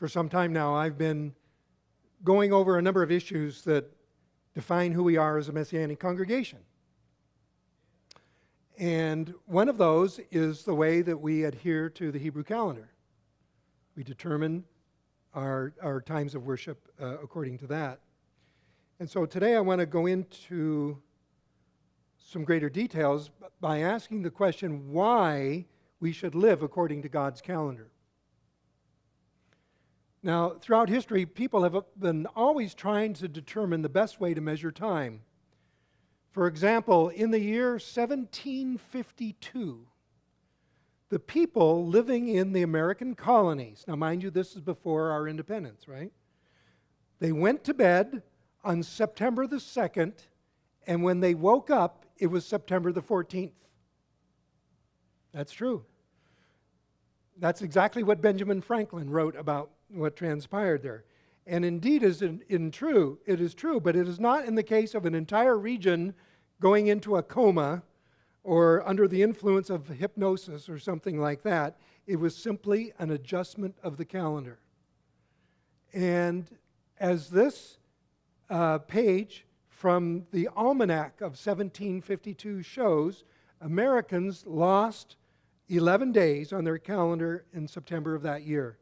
For some time now, I've been going over a number of issues that define who we are as a Messianic congregation. And one of those is the way that we adhere to the Hebrew calendar. We determine our times of worship according to that. And so today I want to go into some greater details by asking the question why we should live according to God's calendar. Now, throughout history, people have been always trying to determine the best way to measure time. For example, in the year 1752, the people living in the American colonies, now mind you, this is before our independence, right? They went to bed on September the 2nd, and when they woke up, it was September the 14th. That's true. That's exactly what Benjamin Franklin wrote about what transpired there. And indeed, it is true, but it is not in the case of an entire region going into a coma or under the influence of hypnosis or something like that. It was simply an adjustment of the calendar. And as this page from the Almanac of 1752 shows, Americans lost 11 days on their calendar in September of that year.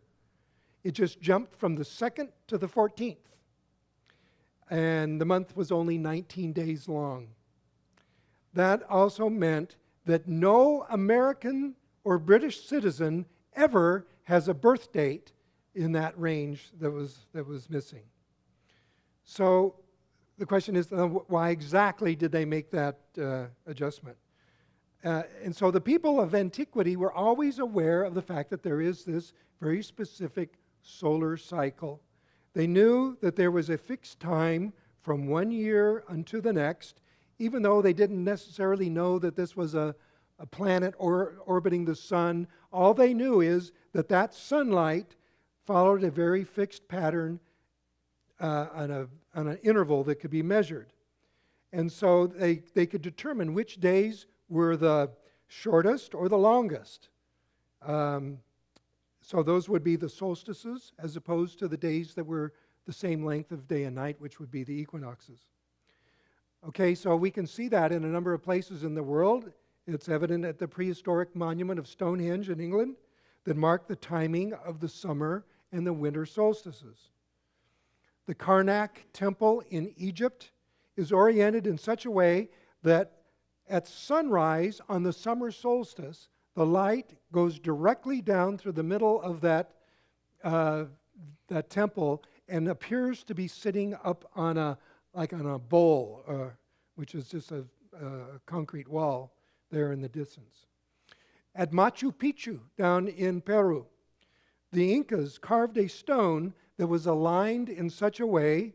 It just jumped from the 2nd to the 14th. And the month was only 19 days long. That also meant that no American or British citizen ever has a birth date in that range that was missing. So the question is, why exactly did they make that adjustment? And so the people of antiquity were always aware of the fact that there is this very specific solar cycle. They knew that there was a fixed time from one year unto the next, even though they didn't necessarily know that this was a planet orbiting the sun. All they knew is that that sunlight followed a very fixed pattern on an interval that could be measured. And so they could determine which days were the shortest or the longest. So those would be the solstices as opposed to the days that were the same length of day and night, which would be the equinoxes. Okay, so we can see that in a number of places in the world. It's evident at the prehistoric monument of Stonehenge in England that marked the timing of the summer and the winter solstices. The Karnak temple in Egypt is oriented in such a way that at sunrise on the summer solstice, the light goes directly down through the middle of that temple and appears to be sitting up on a bowl, which is just a concrete wall there in the distance. At Machu Picchu, down in Peru, the Incas carved a stone that was aligned in such a way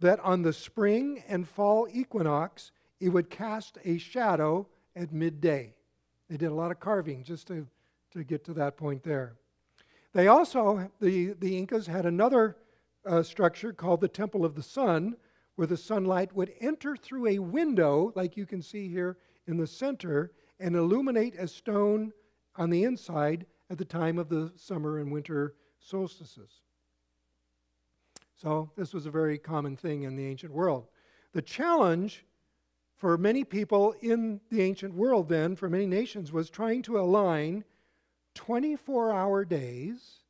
that on the spring and fall equinox, it would cast a shadow at midday. They did a lot of carving just to get to that point there. They also, the Incas had another structure called the Temple of the Sun, where the sunlight would enter through a window, like you can see here in the center, and illuminate a stone on the inside at the time of the summer and winter solstices. So this was a very common thing in the ancient world. The challenge for many people in the ancient world then, for many nations, was trying to align 24-hour days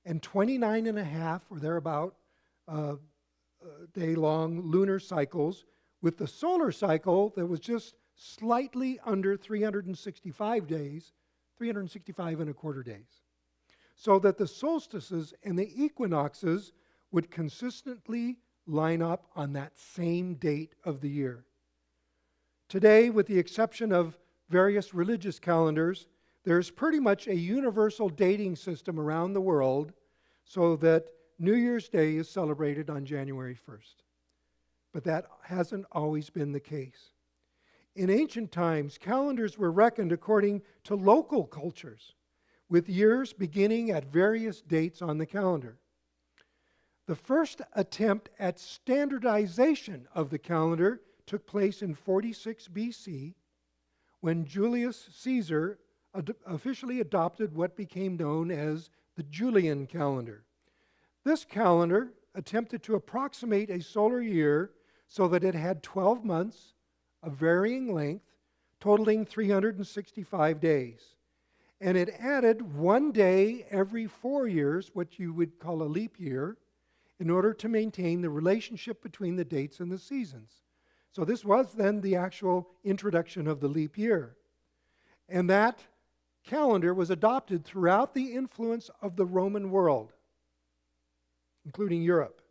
and 29 and a half or thereabout day-long lunar cycles with the solar cycle that was just slightly under 365 days, 365 and a quarter days, so that the solstices and the equinoxes would consistently line up on that same date of the year. Today, with the exception of various religious calendars, there's pretty much a universal dating system around the world so that New Year's Day is celebrated on January 1st. But that hasn't always been the case. In ancient times, calendars were reckoned according to local cultures, with years beginning at various dates on the calendar. The first attempt at standardization of the calendar took place in 46 BC, when Julius Caesar officially adopted what became known as the Julian calendar. This calendar attempted to approximate a solar year so that it had 12 months of varying length, totaling 365 days. And it added 1 day every 4 years, what you would call a leap year, in order to maintain the relationship between the dates and the seasons. So this was then the actual introduction of the leap year. And that calendar was adopted throughout the influence of the Roman world, including Europe.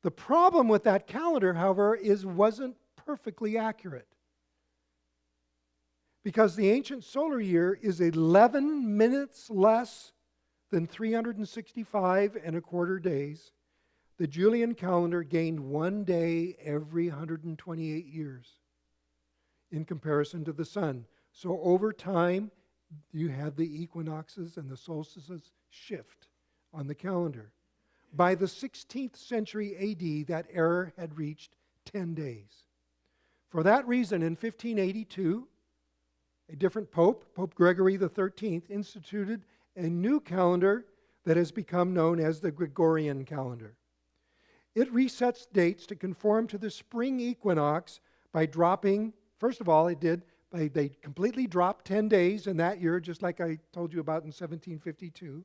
The problem with that calendar, however, wasn't perfectly accurate. Because the ancient solar year is 11 minutes less than 365 and a quarter days, the Julian calendar gained 1 day every 128 years in comparison to the sun. So over time, you had the equinoxes and the solstices shift on the calendar. By the 16th century AD, that error had reached 10 days. For that reason, in 1582, a different pope, Pope Gregory XIII, instituted a new calendar that has become known as the Gregorian calendar. It resets dates to conform to the spring equinox by dropping, first of all, they completely dropped 10 days in that year, just like I told you about in 1752.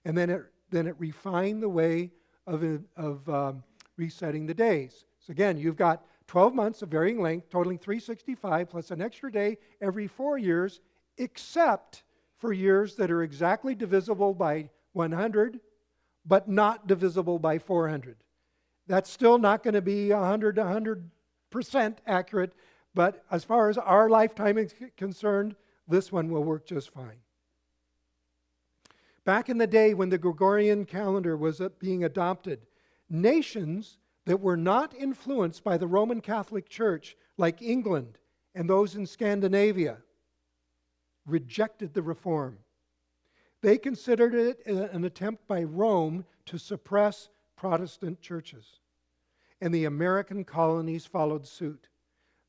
And then it refined the way of resetting the days. So again, you've got 12 months of varying length, totaling 365, plus an extra day every 4 years, except for years that are exactly divisible by 100, but not divisible by 400. That's still not going to be 100% accurate, but as far as our lifetime is concerned, this one will work just fine. Back in the day when the Gregorian calendar was being adopted, nations that were not influenced by the Roman Catholic Church, like England and those in Scandinavia, rejected the reform. They considered it an attempt by Rome to suppress Protestant churches. And the American colonies followed suit.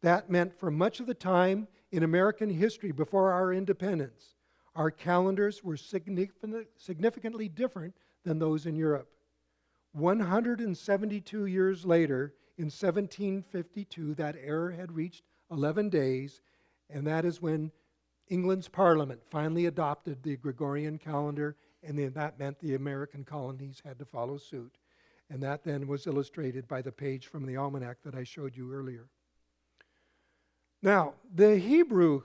That meant for much of the time in American history before our independence, our calendars were significantly different than those in Europe. 172 years later, in 1752, that error had reached 11 days, and that is when England's Parliament finally adopted the Gregorian calendar, and then that meant the American colonies had to follow suit. And that then was illustrated by the page from the almanac that I showed you earlier. Now, the Hebrew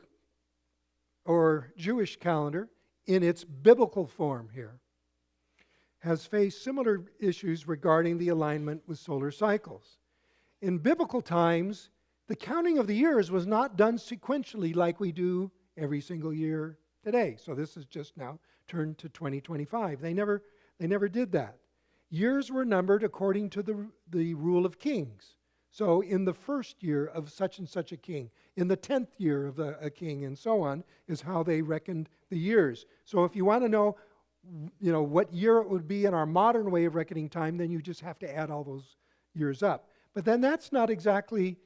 or Jewish calendar, in its biblical form here, has faced similar issues regarding the alignment with solar cycles. In biblical times, the counting of the years was not done sequentially like we do every single year today. So this is just now turned to 2025. They never did that. Years were numbered according to the rule of kings. So in the first year of such and such a king, in the 10th year of a king, and so on, is how they reckoned the years. So if you want to know, what year it would be in our modern way of reckoning time, then you just have to add all those years up. But then that's not exactly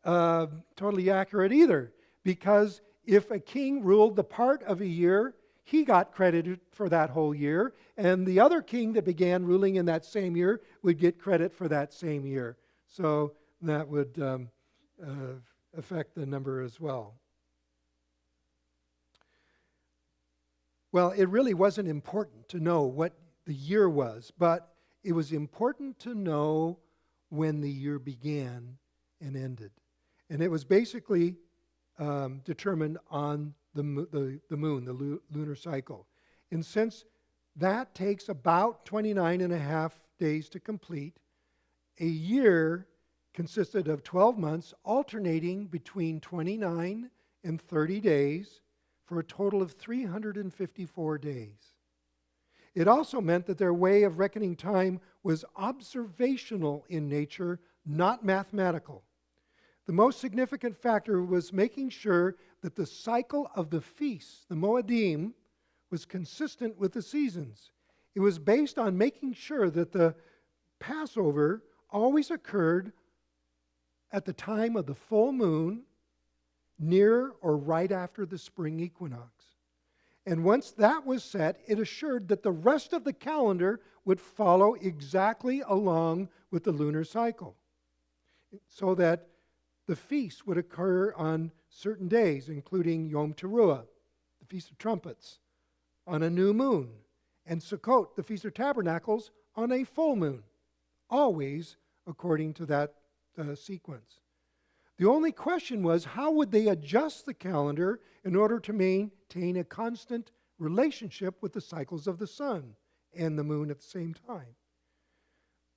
totally accurate either, because if a king ruled the part of a year, he got credited for that whole year, and the other king that began ruling in that same year would get credit for that same year. So that would affect the number as well. Well, it really wasn't important to know what the year was, but it was important to know when the year began and ended. And it was basically determined on the moon, the lunar cycle. And since that takes about 29 and a half days to complete, a year consisted of 12 months alternating between 29 and 30 days for a total of 354 days. It also meant that their way of reckoning time was observational in nature, not mathematical. The most significant factor was making sure that the cycle of the feasts, the Moedim, was consistent with the seasons. It was based on making sure that the Passover always occurred at the time of the full moon, near or right after the spring equinox. And once that was set, it assured that the rest of the calendar would follow exactly along with the lunar cycle, so that the feasts would occur on certain days, including Yom Teruah, the Feast of Trumpets, on a new moon, and Sukkot, the Feast of Tabernacles, on a full moon, always according to that sequence. The only question was, how would they adjust the calendar in order to maintain a constant relationship with the cycles of the sun and the moon at the same time?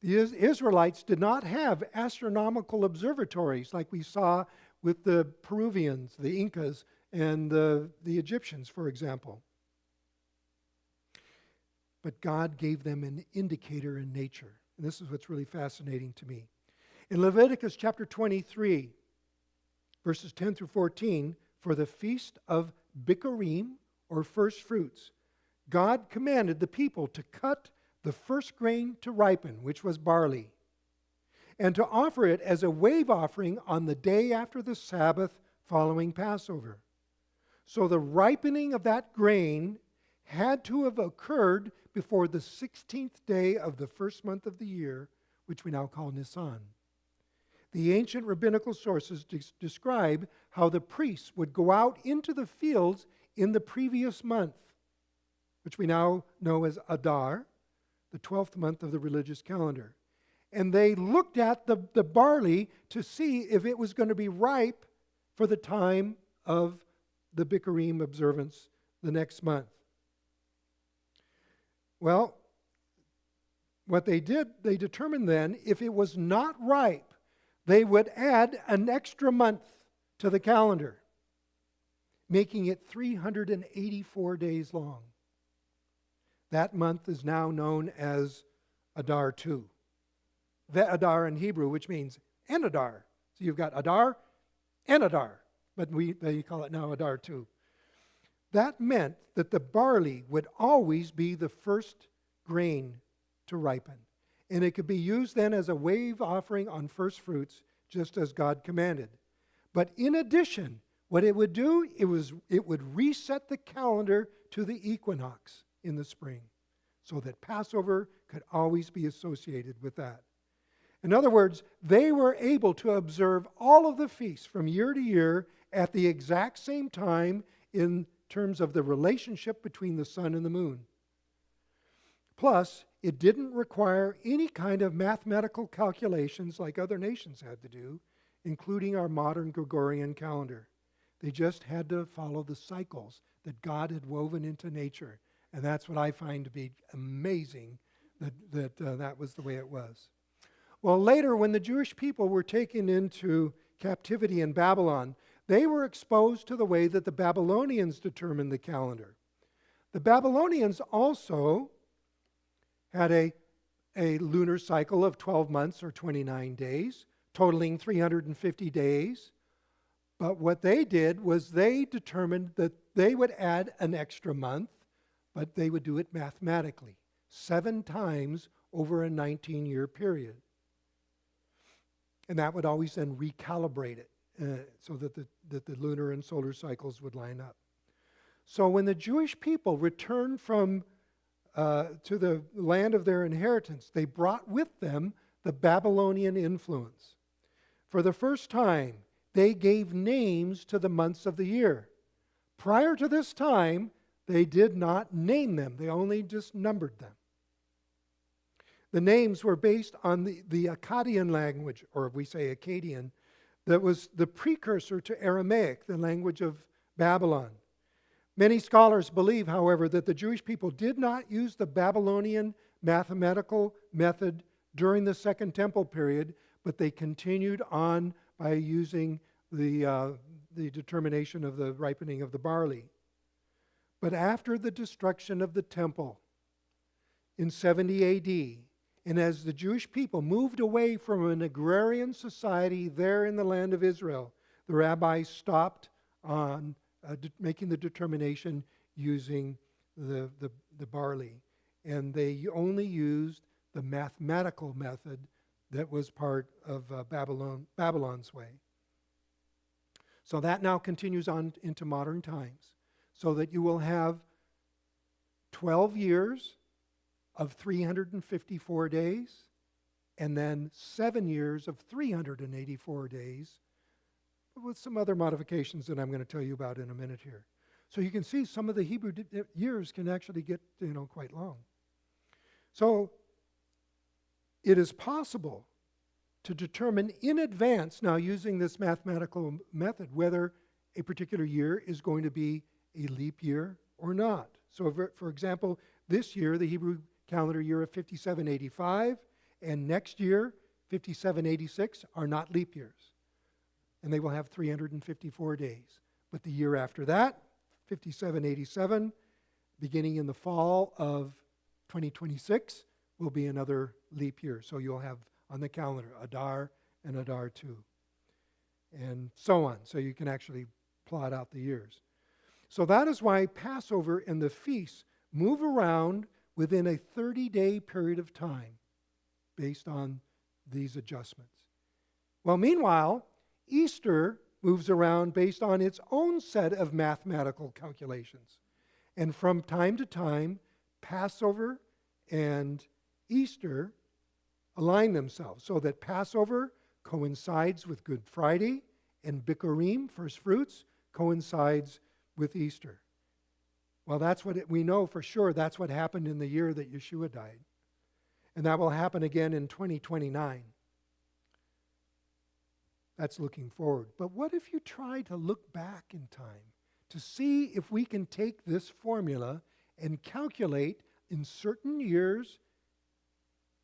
The Israelites did not have astronomical observatories like we saw with the Peruvians, the Incas, and the Egyptians, for example. But God gave them an indicator in nature. And this is what's really fascinating to me. In Leviticus chapter 23, verses 10 through 14, for the feast of Bikurim, or first fruits, God commanded the people to cut the first grain to ripen, which was barley, and to offer it as a wave offering on the day after the Sabbath following Passover. So the ripening of that grain had to have occurred before the 16th day of the first month of the year, which we now call Nisan. The ancient rabbinical sources describe how the priests would go out into the fields in the previous month, which we now know as Adar, the 12th month of the religious calendar. And they looked at the barley to see if it was going to be ripe for the time of the Bikurim observance the next month. Well, what they did, they determined then, if it was not ripe, they would add an extra month to the calendar, making it 384 days long. That month is now known as Adar 2. Ve'adar in Hebrew, which means and Adar. So you've got Adar and Adar, but they call it now Adar 2. That meant that the barley would always be the first grain to ripen. And it could be used then as a wave offering on first fruits, just as God commanded. But in addition, what it would do, it would reset the calendar to the equinox in the spring, so that Passover could always be associated with that. In other words, they were able to observe all of the feasts from year to year at the exact same time in terms of the relationship between the sun and the moon. Plus, it didn't require any kind of mathematical calculations like other nations had to do, including our modern Gregorian calendar. They just had to follow the cycles that God had woven into nature. And that's what I find to be amazing, that was the way it was. Well, later, when the Jewish people were taken into captivity in Babylon, they were exposed to the way that the Babylonians determined the calendar. The Babylonians also had a lunar cycle of 12 months or 29 days, totaling 350 days. But what they did was they determined that they would add an extra month, but they would do it mathematically, 7 times over a 19-year period. And that would always then recalibrate it so that the lunar and solar cycles would line up. So when the Jewish people returned to the land of their inheritance, they brought with them the Babylonian influence. For the first time, they gave names to the months of the year. Prior to this time, they did not name them. They only just numbered them. The names were based on the Akkadian language, or we say Akkadian, that was the precursor to Aramaic, the language of Babylon. Many scholars believe, however, that the Jewish people did not use the Babylonian mathematical method during the Second Temple period, but they continued on by using the determination of the ripening of the barley. But after the destruction of the temple in 70 A.D., and as the Jewish people moved away from an agrarian society there in the land of Israel, the rabbis stopped on making the determination using the barley. And they only used the mathematical method that was part of Babylon's way. So that now continues on into modern times, so that you will have 12 years of 354 days, and then 7 years of 384 days, with some other modifications that I'm going to tell you about in a minute here. So you can see some of the Hebrew years can actually get, quite long. So it is possible to determine in advance, now using this mathematical method, whether a particular year is going to be a leap year or not. So for example, this year, the Hebrew calendar year of 5785, and next year, 5786, are not leap years. And they will have 354 days. But the year after that, 5787, beginning in the fall of 2026, will be another leap year. So you'll have on the calendar Adar and Adar 2, and so on. So you can actually plot out the years. So that is why Passover and the feasts move around within a 30-day period of time based on these adjustments. Well, meanwhile, Easter moves around based on its own set of mathematical calculations. And from time to time, Passover and Easter align themselves so that Passover coincides with Good Friday and Bikurim, first fruits, coincides with Easter. Well, that's what we know for sure. That's what happened in the year that Yeshua died. And that will happen again in 2029. That's looking forward. But what if you try to look back in time to see if we can take this formula and calculate in certain years,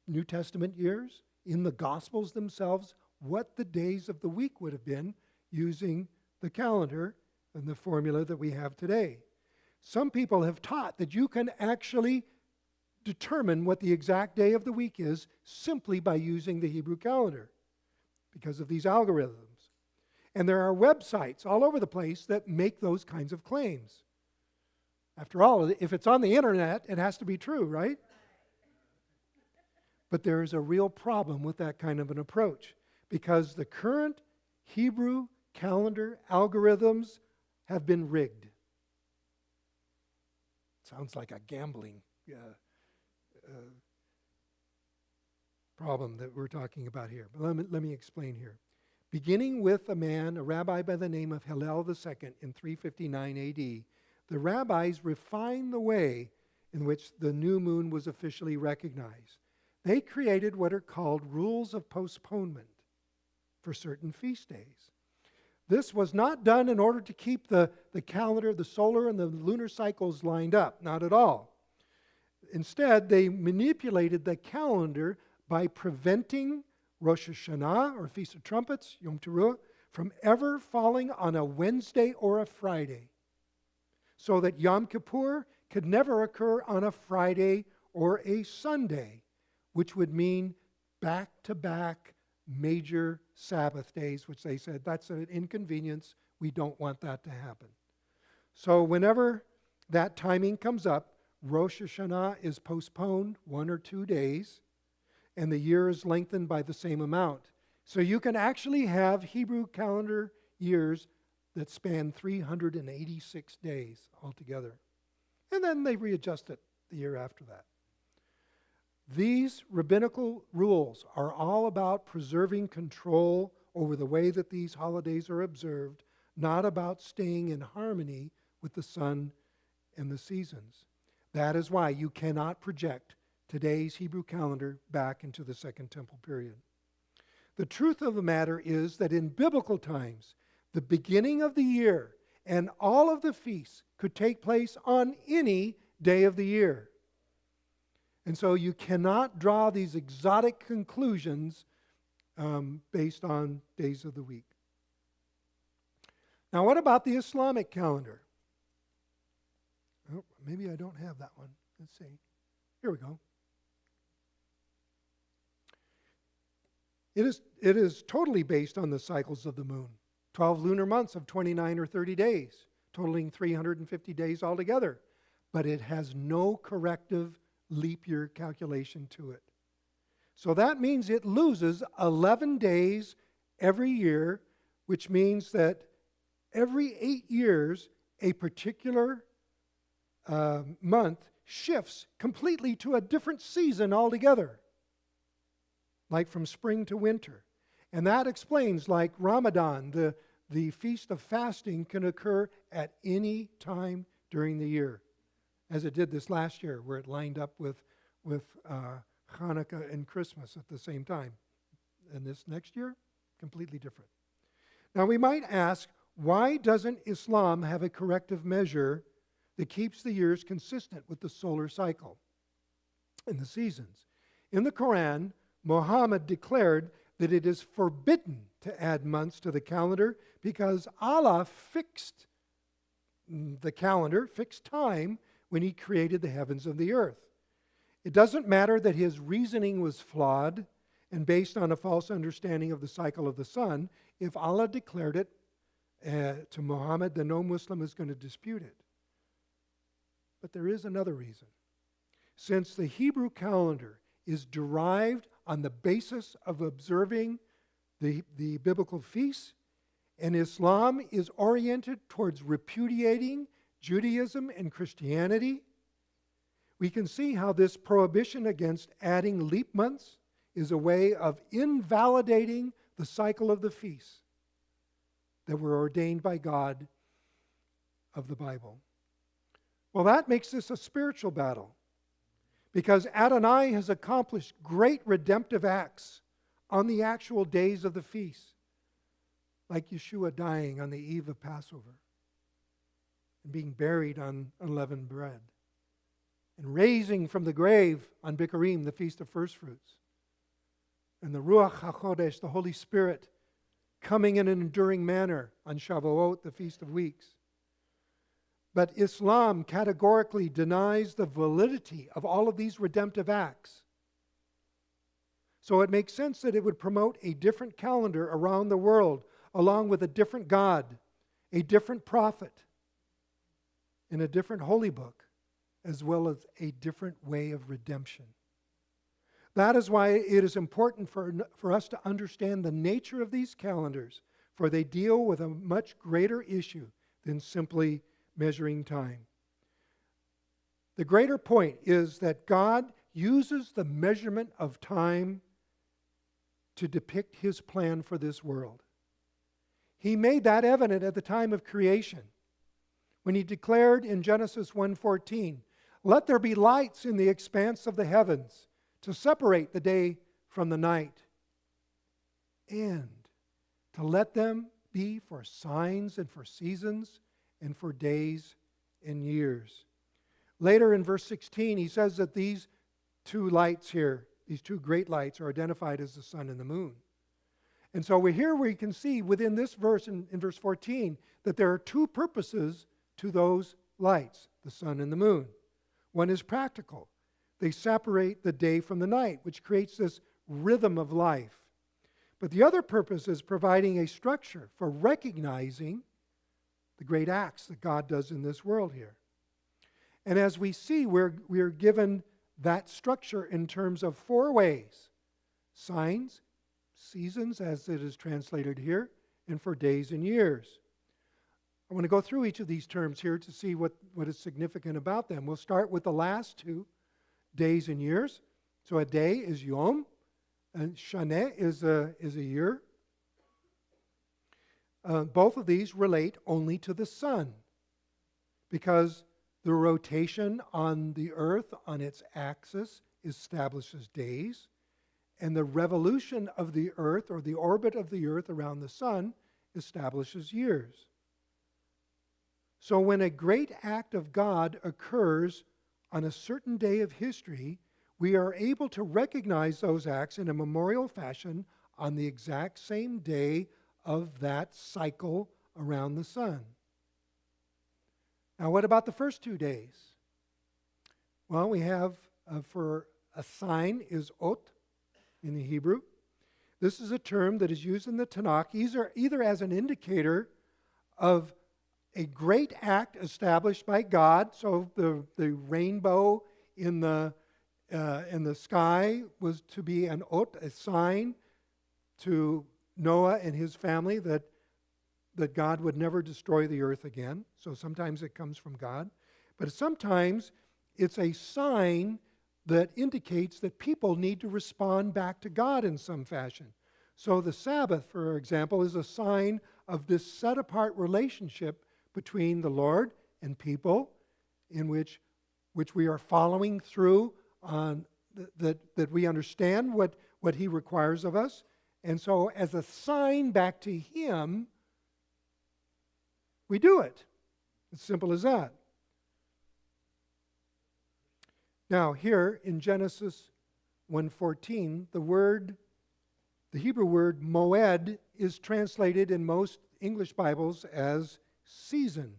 New Testament years, in the Gospels themselves, what the days of the week would have been using the calendar and the formula that we have today. Some people have taught that you can actually determine what the exact day of the week is simply by using the Hebrew calendar because of these algorithms. And there are websites all over the place that make those kinds of claims. After all, if it's on the internet, it has to be true, right? But there is a real problem with that kind of an approach because the current Hebrew calendar algorithms have been rigged. Sounds like a gambling problem that we're talking about here. But let me explain here. Beginning with a rabbi by the name of Hillel II in 359 AD, the rabbis refined the way in which the new moon was officially recognized. They created what are called rules of postponement for certain feast days. This was not done in order to keep the calendar, the solar and the lunar cycles lined up, not at all. Instead, they manipulated the calendar by preventing Rosh Hashanah, or Feast of Trumpets, Yom Teruah, from ever falling on a Wednesday or a Friday, so that Yom Kippur could never occur on a Friday or a Sunday, which would mean back-to-back major Sabbath days, which they said, that's an inconvenience. We don't want that to happen. So whenever that timing comes up, Rosh Hashanah is postponed 1 or 2 days, and the year is lengthened by the same amount. So you can actually have Hebrew calendar years that span 386 days altogether. And then they readjust it the year after that. These rabbinical rules are all about preserving control over the way that these holidays are observed, not about staying in harmony with the sun and the seasons. That is why you cannot project today's Hebrew calendar back into the Second Temple period. The truth of the matter is that in biblical times, the beginning of the year and all of the feasts could take place on any day of the year. And so you cannot draw these exotic conclusions based on days of the week. Now, what about the Islamic calendar? Oh, maybe I don't have that one. Let's see. Here we go. It is totally based on the cycles of the moon. 12 lunar months of 29 or 30 days, totaling 350 days altogether. But it has no corrective leap year calculation to it. So that means it loses 11 days every year, which means that every 8 years, a particular month shifts completely to a different season altogether, like from spring to winter. And that explains, like Ramadan, the feast of fasting can occur at any time during the year, as it did this last year, where it lined up with Hanukkah and Christmas at the same time. And this next year, completely different. Now we might ask, why doesn't Islam have a corrective measure that keeps the years consistent with the solar cycle and the seasons? In the Quran, Muhammad declared that it is forbidden to add months to the calendar because Allah fixed the calendar, fixed time, when He created the heavens and the earth. It doesn't matter that his reasoning was flawed and based on a false understanding of the cycle of the sun. If Allah declared it to Muhammad, then no Muslim is going to dispute it. But there is another reason. Since the Hebrew calendar is derived on the basis of observing the biblical feasts, and Islam is oriented towards repudiating Judaism and Christianity, we can see how this prohibition against adding leap months is a way of invalidating the cycle of the feasts that were ordained by God of the Bible. Well, that makes this a spiritual battle, because Adonai has accomplished great redemptive acts on the actual days of the feast, like Yeshua dying on the eve of Passover and being buried on unleavened bread, and raising from the grave on Bikurim, the Feast of First Fruits, and the Ruach HaKodesh, the Holy Spirit, coming in an enduring manner on Shavuot, the Feast of Weeks. But Islam categorically denies the validity of all of these redemptive acts. So it makes sense that it would promote a different calendar around the world, along with a different God, a different prophet, and a different holy book, as well as a different way of redemption. That is why it is important for us to understand the nature of these calendars, for they deal with a much greater issue than simply measuring time. The greater point is that God uses the measurement of time to depict His plan for this world. He made that evident at the time of creation, when He declared in Genesis 1:14, "Let there be lights in the expanse of the heavens to separate the day from the night, and to let them be for signs and for seasons and for days and years." Later in verse 16, he says that these two lights here, these two great lights, are identified as the sun and the moon. And so we can see within this verse, in verse 14, that there are two purposes to those lights, the sun and the moon. One is practical. They separate the day from the night, which creates this rhythm of life. But the other purpose is providing a structure for recognizing the great acts that God does in this world here. And as we see, we're given that structure in terms of four ways: signs, seasons, as it is translated here, and for days and years. I want to go through each of these terms here to see what is significant about them. We'll start with the last two, days and years. So a day is yom, and shaneh is a year. Both of these relate only to the sun, because the rotation on the earth on its axis establishes days, and the revolution of the earth, or the orbit of the earth around the sun, establishes years. So when a great act of God occurs on a certain day of history, we are able to recognize those acts in a memorial fashion on the exact same day of that cycle around the sun. Now, what about the first 2 days? Well, we have for a sign is ot in the Hebrew. This is a term that is used in the Tanakh either as an indicator of a great act established by God. So the rainbow in the sky was to be an ot, a sign to Noah and his family that God would never destroy the earth again. So sometimes it comes from God. But sometimes it's a sign that indicates that people need to respond back to God in some fashion. So the Sabbath, for example, is a sign of this set-apart relationship between the Lord and people in which we are following through on that we understand what He requires of us. And so as a sign back to Him, we do it. As simple as that. Now here in Genesis 1:14, the Hebrew word moed is translated in most English Bibles as season.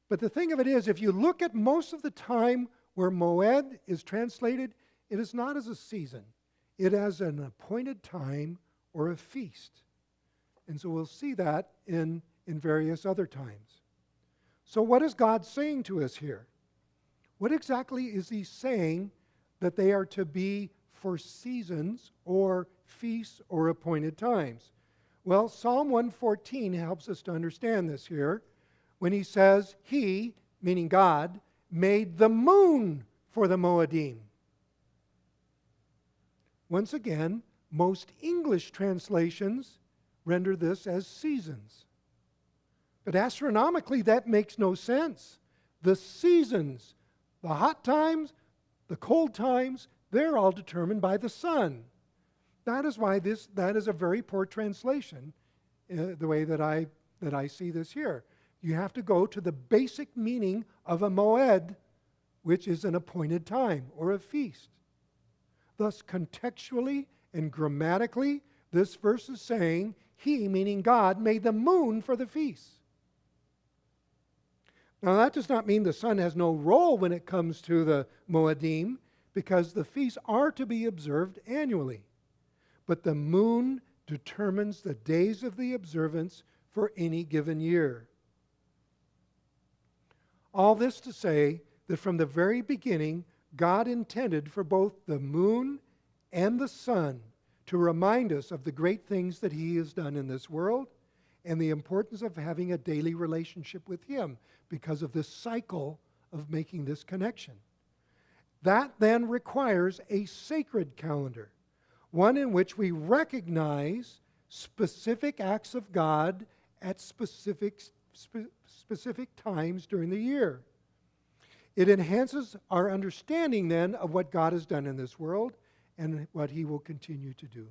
But the thing of it is, if you look at most of the time where moed is translated, it is not as a season. It is an appointed time or a feast. And so we'll see that in various other times. So what is God saying to us here? What exactly is He saying that they are to be for seasons or feasts or appointed times? Well, Psalm 114 helps us to understand this here when he says, He, meaning God, made the moon for the Moedim. Once again, most English translations render this as seasons. But astronomically, that makes no sense. The seasons, the hot times, the cold times, they're all determined by the sun. That is why that is a very poor translation, the way that I see this here. You have to go to the basic meaning of a moed, which is an appointed time or a feast. Thus, contextually and grammatically, this verse is saying, He, meaning God, made the moon for the feast. Now, that does not mean the sun has no role when it comes to the Moedim, because the feasts are to be observed annually. But the moon determines the days of the observance for any given year. All this to say that from the very beginning, God intended for both the moon and the sun to remind us of the great things that He has done in this world and the importance of having a daily relationship with Him because of this cycle of making this connection. That then requires a sacred calendar, one in which we recognize specific acts of God at specific times during the year. It enhances our understanding then of what God has done in this world and what He will continue to do.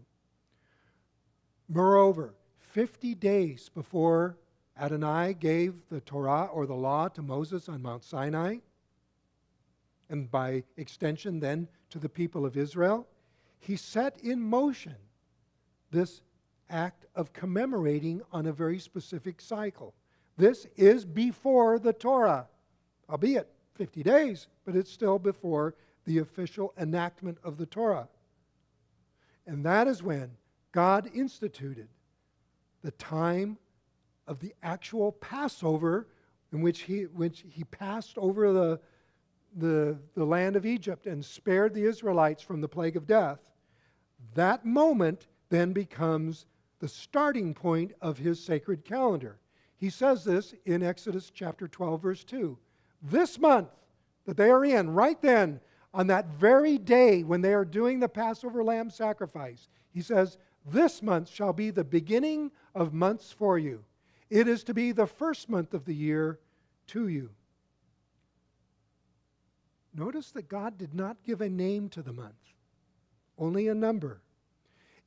Moreover, 50 days before Adonai gave the Torah or the law to Moses on Mount Sinai, and by extension then to the people of Israel, He set in motion this act of commemorating on a very specific cycle. This is before the Torah, albeit 50 days, but it's still before the official enactment of the Torah. And that is when God instituted the time of the actual Passover in which he passed over the land of Egypt and spared the Israelites from the plague of death. That moment then becomes the starting point of His sacred calendar. He says this in Exodus chapter 12, verse 2. This month that they are in, right then, on that very day when they are doing the Passover lamb sacrifice, He says, this month shall be the beginning of months for you. It is to be the first month of the year to you. Notice that God did not give a name to the month, only a number.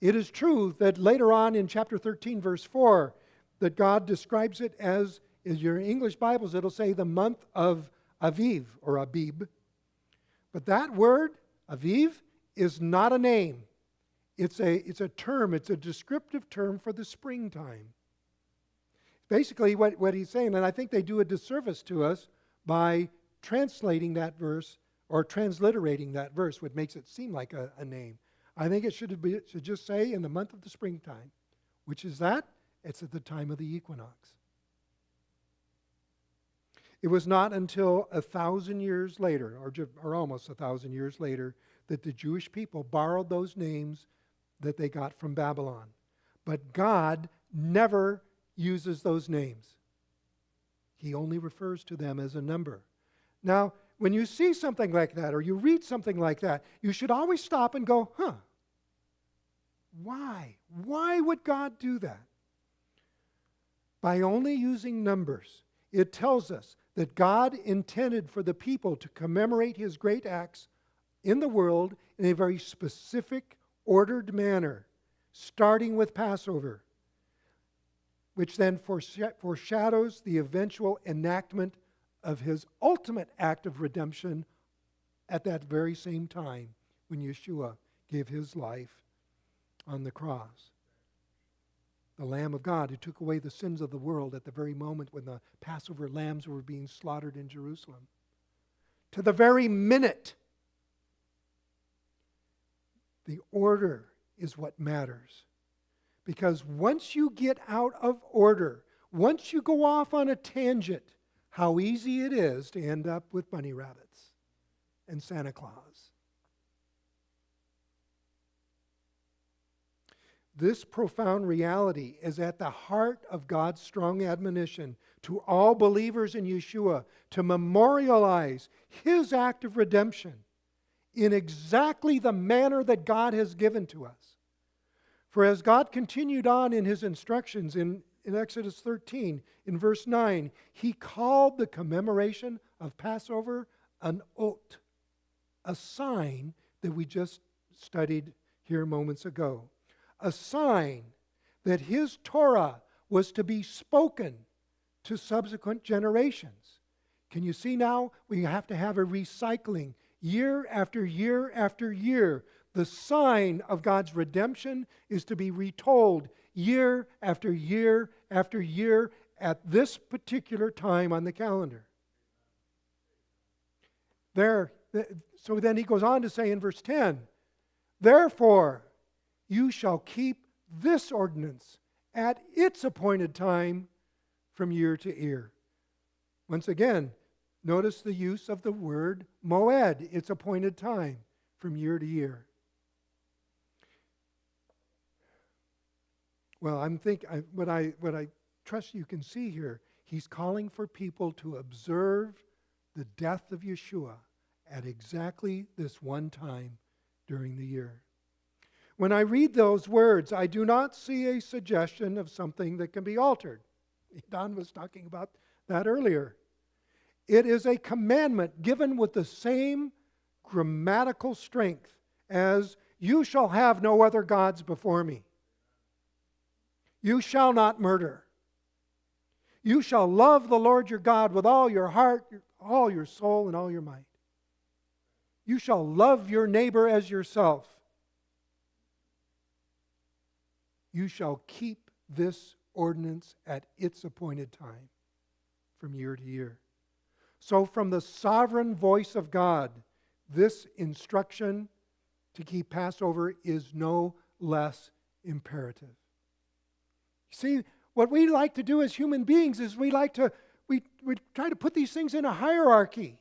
It is true that later on in chapter 13, verse 4, that God describes it as, in your English Bibles, it'll say the month of Aviv or Abib. But that word, Aviv, is not a name. It's a term, it's a descriptive term for the springtime. Basically what he's saying, and I think they do a disservice to us by translating that verse or transliterating that verse, which makes it seem like a name. I think it should just say in the month of the springtime, which is that? It's at the time of the equinox. It was not until 1,000 years later, or almost 1,000 years later, that the Jewish people borrowed those names that they got from Babylon. But God never uses those names. He only refers to them as a number. Now, when you see something like that or you read something like that, you should always stop and go, why? Why would God do that? By only using numbers, it tells us that God intended for the people to commemorate his great acts in the world in a very specific, ordered manner, starting with Passover, which then foreshadows the eventual enactment of his ultimate act of redemption at that very same time when Yeshua gave his life on the cross. The Lamb of God who took away the sins of the world at the very moment when the Passover lambs were being slaughtered in Jerusalem. To the very minute. The order is what matters. Because once you get out of order, once you go off on a tangent, how easy it is to end up with bunny rabbits and Santa Claus. This profound reality is at the heart of God's strong admonition to all believers in Yeshua to memorialize his act of redemption in exactly the manner that God has given to us. For as God continued on in his instructions in Exodus 13, in verse 9, he called the commemoration of Passover an ot, a sign that we just studied here moments ago. A sign that his Torah was to be spoken to subsequent generations. Can you see now? We have to have a recycling year after year after year. The sign of God's redemption is to be retold year after year after year at this particular time on the calendar. So then he goes on to say in verse 10, therefore, you shall keep this ordinance at its appointed time from year to year. Once again, notice the use of the word moed, its appointed time, from year to year. Well, what I trust you can see here, he's calling for people to observe the death of Yeshua at exactly this one time during the year. When I read those words, I do not see a suggestion of something that can be altered. Don was talking about that earlier. It is a commandment given with the same grammatical strength as, you shall have no other gods before me. You shall not murder. You shall love the Lord your God with all your heart, all your soul, and all your might. You shall love your neighbor as yourself. You shall keep this ordinance at its appointed time from year to year. So from the sovereign voice of God, this instruction to keep Passover is no less imperative. See, what we like to do as human beings is we try to put these things in a hierarchy.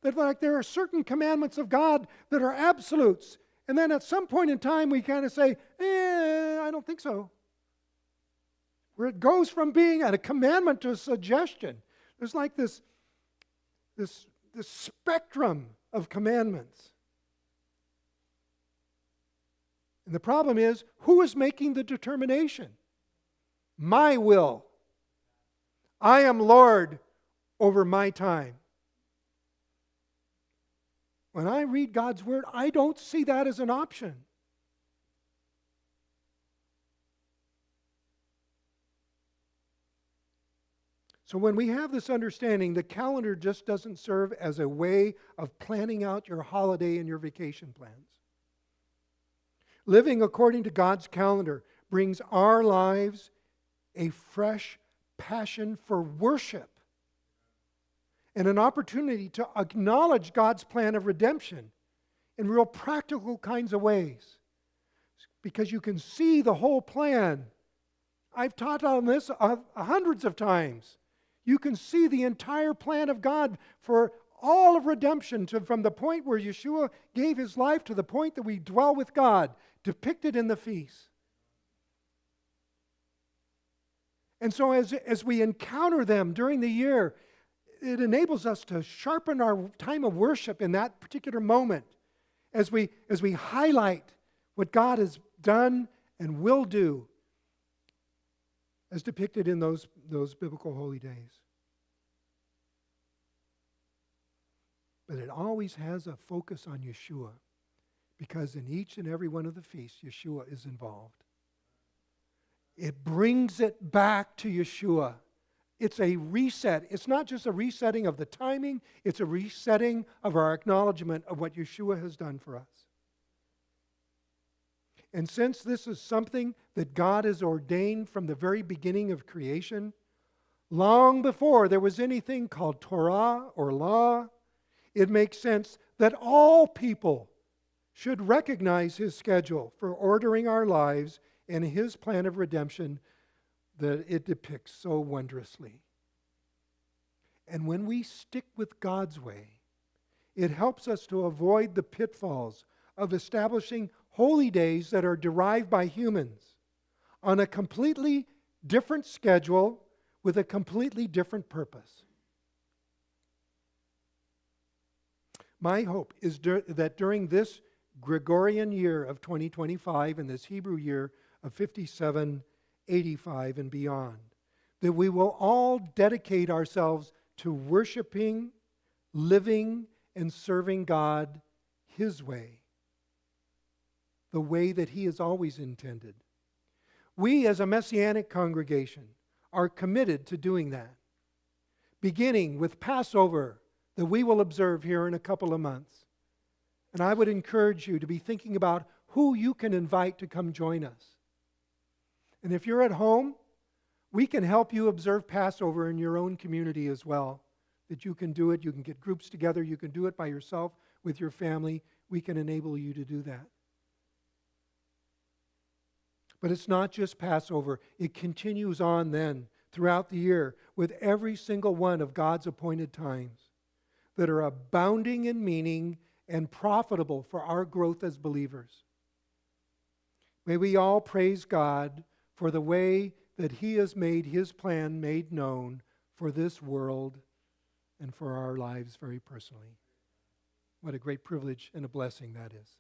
That like there are certain commandments of God that are absolutes. And then at some point in time we kind of say, I don't think so. Where it goes from being a commandment to a suggestion. There's like this spectrum of commandments. And the problem is, who is making the determination? My will. I am Lord over my time. When I read God's Word, I don't see that as an option. So when we have this understanding, the calendar just doesn't serve as a way of planning out your holiday and your vacation plans. Living according to God's calendar brings our lives a fresh passion for worship and an opportunity to acknowledge God's plan of redemption in real practical kinds of ways. Because you can see the whole plan. I've taught on this hundreds of times. You can see the entire plan of God for all of redemption from the point where Yeshua gave his life to the point that we dwell with God, depicted in the feast. And so as we encounter them during the year, it enables us to sharpen our time of worship in that particular moment as we highlight what God has done and will do as depicted in those biblical holy days. But it always has a focus on Yeshua, because in each and every one of the feasts, Yeshua is involved. It brings it back to Yeshua. It's a reset. It's not just a resetting of the timing, it's a resetting of our acknowledgement of what Yeshua has done for us. And since this is something that God has ordained from the very beginning of creation, long before there was anything called Torah or law, it makes sense that all people should recognize His schedule for ordering our lives and His plan of redemption that it depicts so wondrously. And when we stick with God's way, it helps us to avoid the pitfalls of establishing holy days that are derived by humans on a completely different schedule with a completely different purpose. My hope is that during this Gregorian year of 2025 and this Hebrew year of 5785 and beyond, that we will all dedicate ourselves to worshiping, living, and serving God His way, the way that He has always intended. We as a Messianic congregation are committed to doing that, beginning with Passover that we will observe here in a couple of months. And I would encourage you to be thinking about who you can invite to come join us. And if you're at home, we can help you observe Passover in your own community as well. That you can do it, you can get groups together, you can do it by yourself, with your family. We can enable you to do that. But it's not just Passover. It continues on then throughout the year with every single one of God's appointed times that are abounding in meaning and profitable for our growth as believers. May we all praise God for the way that He has made His plan made known for this world and for our lives very personally. What a great privilege and a blessing that is.